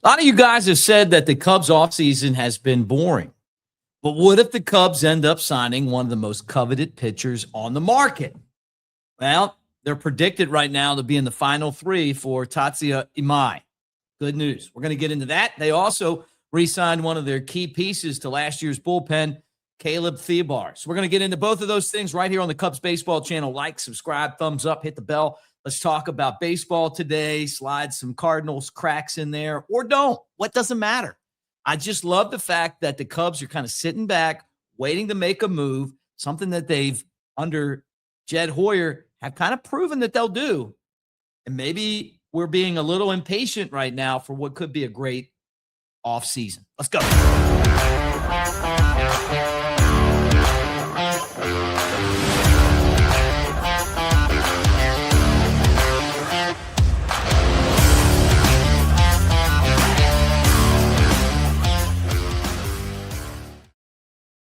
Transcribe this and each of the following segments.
A lot of you guys have said that the Cubs offseason has been boring. But what if the Cubs end up signing one of the most coveted pitchers on the market? Well, they're predicted right now to be in the final three for Tatsuya Imai. Good news. We're going to get into that. They also re-signed one of their key pieces to last year's bullpen, Caleb Thielbar. So we're going to get into both of those things right here on the Cubs Baseball channel. Like, subscribe, thumbs up, hit the bell. Let's talk about baseball today. Slide some Cardinals cracks in there or don't. What doesn't matter? I just love the fact that the Cubs are kind of sitting back, waiting to make a move, something that they've, under Jed Hoyer, have kind of proven that they'll do. And maybe we're being a little impatient right now for what could be a great offseason. Let's go.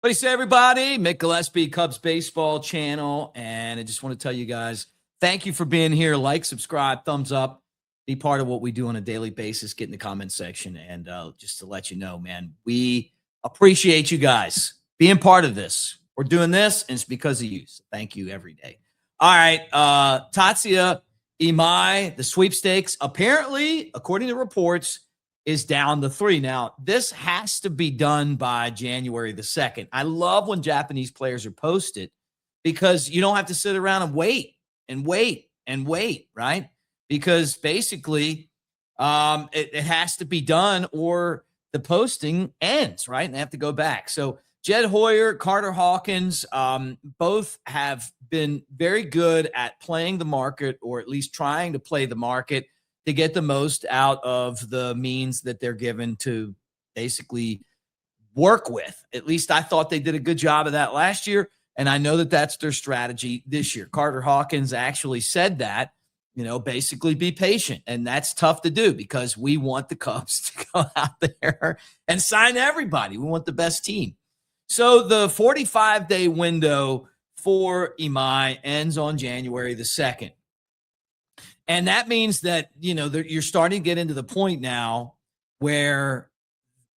What do you say, everybody? Mick Gillespie, Cubs Baseball channel. And I just want to tell you guys, thank you for being here. Like, subscribe, thumbs up. Be part of what we do on a daily basis. Get in the comment section. And just to let you know, man, we appreciate you guys being part of this. We're doing this, and it's because of you. So thank you every day. All right. Tatsuya Imai, the sweepstakes, apparently, according to reports, is down to 3. Now, this has to be done by January the 2nd. I love when Japanese players are posted because you don't have to sit around and wait, right? Because basically it has to be done or the posting ends, right? And they have to go back. So Jed Hoyer, Carter Hawkins, both have been very good at playing the market, or at least trying to play the market, to get the most out of the means that they're given to basically work with. At least I thought they did a good job of that last year, and I know that that's their strategy this year. Carter Hawkins actually said that, basically be patient, and that's tough to do because we want the Cubs to go out there and sign everybody. We want the best team. So the 45-day window for Imai ends on January the 2nd. And that means that, you're starting to get into the point now where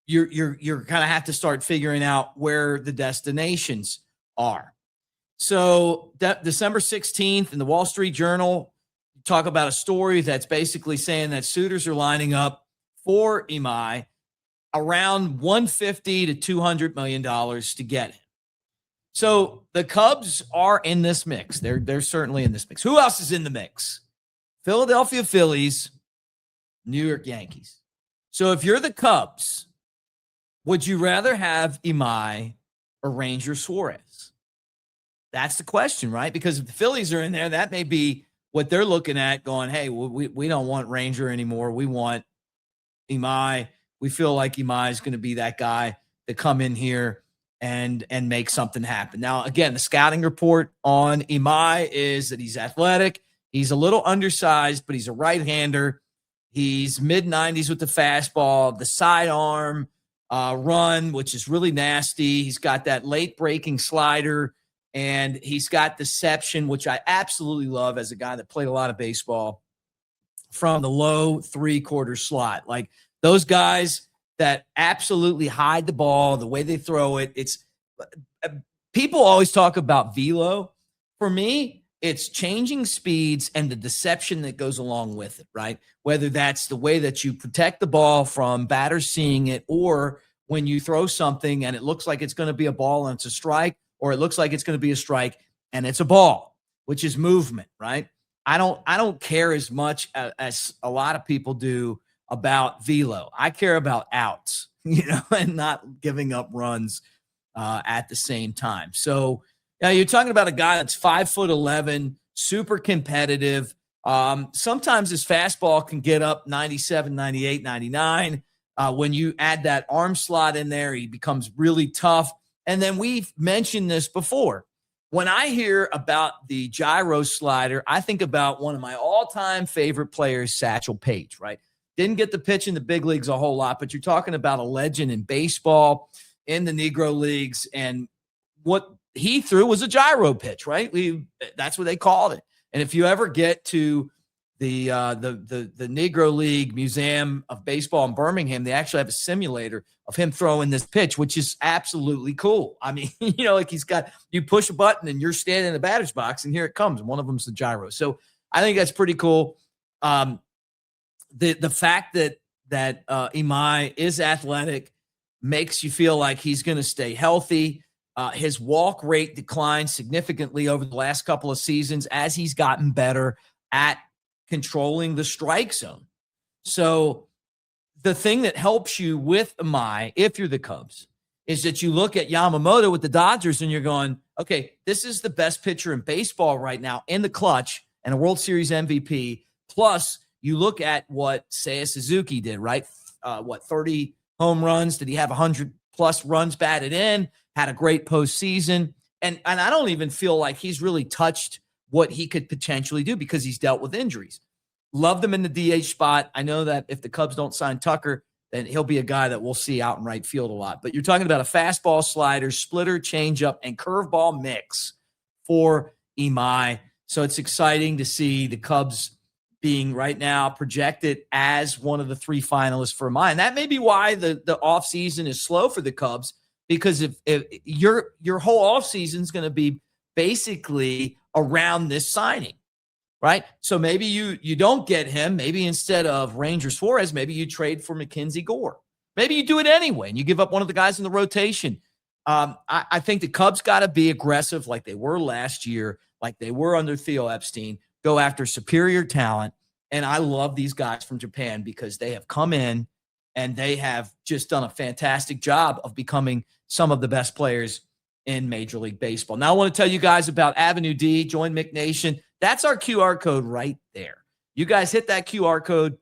you're kind of have to start figuring out where the destinations are. So December 16th in the Wall Street Journal, talk about a story that's basically saying that suitors are lining up for Imai around $150 to $200 million to get him. So the Cubs are in this mix. They're certainly in this mix. Who else is in the mix? Philadelphia Phillies, New York Yankees. So if you're the Cubs, would you rather have Imai or Ranger Suarez? That's the question, right? Because if the Phillies are in there, that may be what they're looking at, going, hey, we don't want Ranger anymore. We want Imai. We feel like Imai is going to be that guy to come in here and make something happen. Now, again, the scouting report on Imai is that he's athletic. He's a little undersized, but he's a right-hander. He's mid-90s with the fastball, the sidearm run, which is really nasty. He's got that late-breaking slider, and he's got deception, which I absolutely love as a guy that played a lot of baseball, from the low three-quarter slot. Like those guys that absolutely hide the ball, the way they throw it. It's people always talk about velo. For me, it's changing speeds and the deception that goes along with it, right? Whether that's the way that you protect the ball from batters seeing it, or when you throw something and it looks like it's going to be a ball and it's a strike, or it looks like it's going to be a strike and it's a ball, which is movement, right? I don't care as much as a lot of people do about velo. I care about outs, and not giving up runs at the same time. So, now, you're talking about a guy that's 5'11", super competitive. Sometimes his fastball can get up 97, 98, 99. When you add that arm slot in there, he becomes really tough. And then we've mentioned this before. When I hear about the gyro slider, I think about one of my all-time favorite players, Satchel Paige, right? Didn't get to pitch in the big leagues a whole lot, but you're talking about a legend in baseball, in the Negro Leagues, and what he threw was a gyro pitch, right? That's what they called it. And if you ever get to the Negro League Museum of Baseball in Birmingham, they actually have a simulator of him throwing this pitch, which is absolutely cool. I mean, like you push a button and you're standing in the batter's box and here it comes. One of them's the gyro. So I think that's pretty cool. The fact that Imai is athletic makes you feel like he's going to stay healthy. His walk rate declined significantly over the last couple of seasons as he's gotten better at controlling the strike zone. So the thing that helps you with Imai, if you're the Cubs, is that you look at Yamamoto with the Dodgers and you're going, okay, this is the best pitcher in baseball right now in the clutch and a World Series MVP. Plus, you look at what Seiya Suzuki did, right? 30 home runs? Did he have 100-plus runs batted in? Had a great postseason. And I don't even feel like he's really touched what he could potentially do because he's dealt with injuries. Loved him in the DH spot. I know that if the Cubs don't sign Tucker, then he'll be a guy that we'll see out in right field a lot. But you're talking about a fastball, slider, splitter, changeup, and curveball mix for Imai. So it's exciting to see the Cubs being right now projected as one of the 3 finalists for Imai. And that may be why the offseason is slow for the Cubs, because if your whole offseason is going to be basically around this signing, right? So maybe you don't get him. Maybe instead of Ranger Suarez, maybe you trade for Mackenzie Gore. Maybe you do it anyway, and you give up one of the guys in the rotation. I think the Cubs got to be aggressive like they were last year, like they were under Theo Epstein, go after superior talent. And I love these guys from Japan because they have come in and they have just done a fantastic job of becoming some of the best players in Major League Baseball. Now I want to tell you guys about AveD. Join Mick Nation. That's our QR code right there. You guys hit that QR code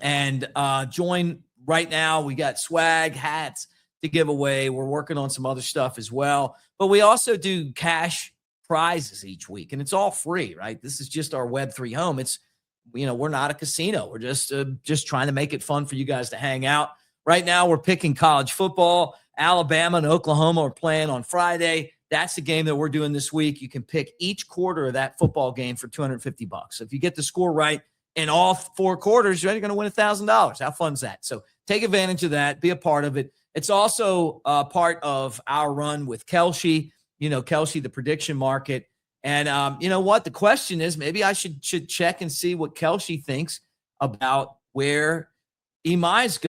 and join right now. We got swag, hats to give away. We're working on some other stuff as well. But we also do cash prizes each week, and it's all free, right? This is just our Web3 home. It's, we're not a casino. We're just trying to make it fun for you guys to hang out. Right now, we're picking college football. Alabama and Oklahoma are playing on Friday. That's the game that we're doing this week. You can pick each quarter of that football game for $250. So if you get the score right in all 4 quarters, you're going to win $1,000. How fun is that? So take advantage of that. Be a part of it. It's also part of our run with Kelshi. Kelshi, the prediction market. And you know what? The question is, maybe I should check and see what Kelshi thinks about where Imai's going.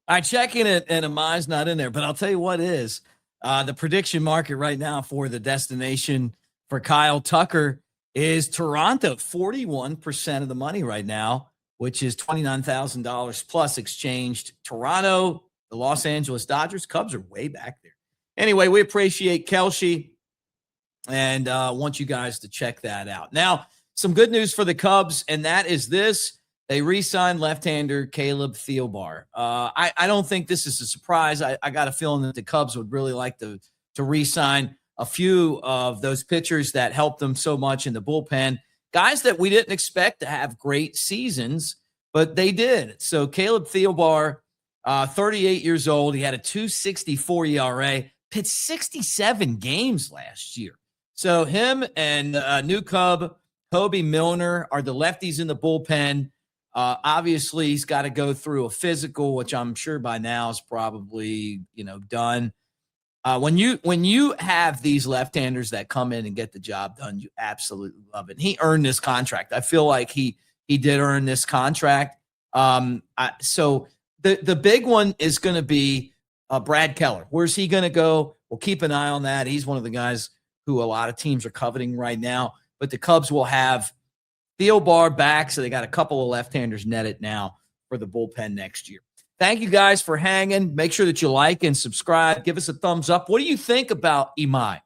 I check in it, and Imai's not in there. But I'll tell you what is. The prediction market right now for the destination for Kyle Tucker is Toronto, 41% of the money right now, which is $29,000 plus exchanged. Toronto, the Los Angeles Dodgers, Cubs are way back there. Anyway, we appreciate Kelshi and want you guys to check that out. Now, some good news for the Cubs, and that is this. They re-signed left-hander Caleb Thielbar. I don't think this is a surprise. I got a feeling that the Cubs would really like to re-sign a few of those pitchers that helped them so much in the bullpen. Guys that we didn't expect to have great seasons, but they did. So Caleb Thielbar, 38 years old. He had a 2.64 ERA, pitched 67 games last year. So him and new Cub, Hobie Milner, are the lefties in the bullpen. Obviously, he's got to go through a physical, which I'm sure by now is probably, done. When you have these left-handers that come in and get the job done, you absolutely love it. And he earned this contract. I feel like he did earn this contract. So the big one is going to be Brad Keller. Where's he going to go? We'll keep an eye on that. He's one of the guys who a lot of teams are coveting right now. But the Cubs will have Thielbar back, so they got a couple of left-handers netted now for the bullpen next year. Thank you guys for hanging. Make sure that you like and subscribe. Give us a thumbs up. What do you think about Imai?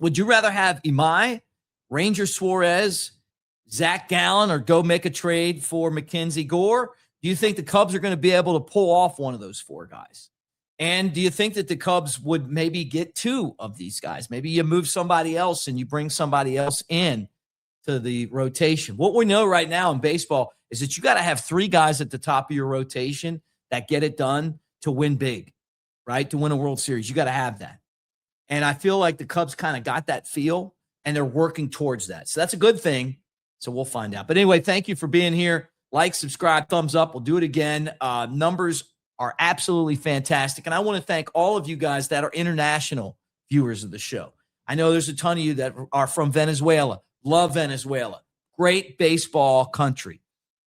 Would you rather have Imai, Ranger Suarez, Zach Gallen, or go make a trade for Mackenzie Gore? Do you think the Cubs are going to be able to pull off one of those 4 guys? And do you think that the Cubs would maybe get 2 of these guys? Maybe you move somebody else and you bring somebody else in to the rotation. What we know right now in baseball is that you got to have 3 guys at the top of your rotation that get it done to win big, right? To win a World Series. You got to have that. And I feel like the Cubs kind of got that feel, and they're working towards that. So that's a good thing. So we'll find out. But anyway, thank you for being here. Like, subscribe, thumbs up. We'll do it again. Numbers are absolutely fantastic. And I want to thank all of you guys that are international viewers of the show. I know there's a ton of you that are from Venezuela. Love Venezuela. Great baseball country.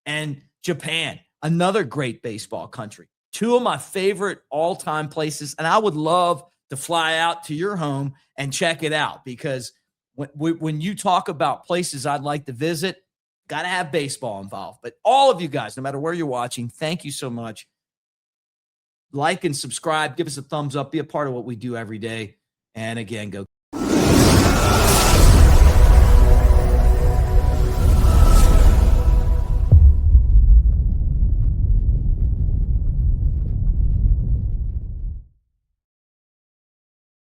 And Japan, another great baseball country. Two of my favorite all-time places. And I would love to fly out to your home and check it out, because when you talk about places I'd like to visit, got to have baseball involved. But all of you guys, no matter where you're watching, thank you so much. Like and subscribe. Give us a thumbs up. Be a part of what we do every day. And again, go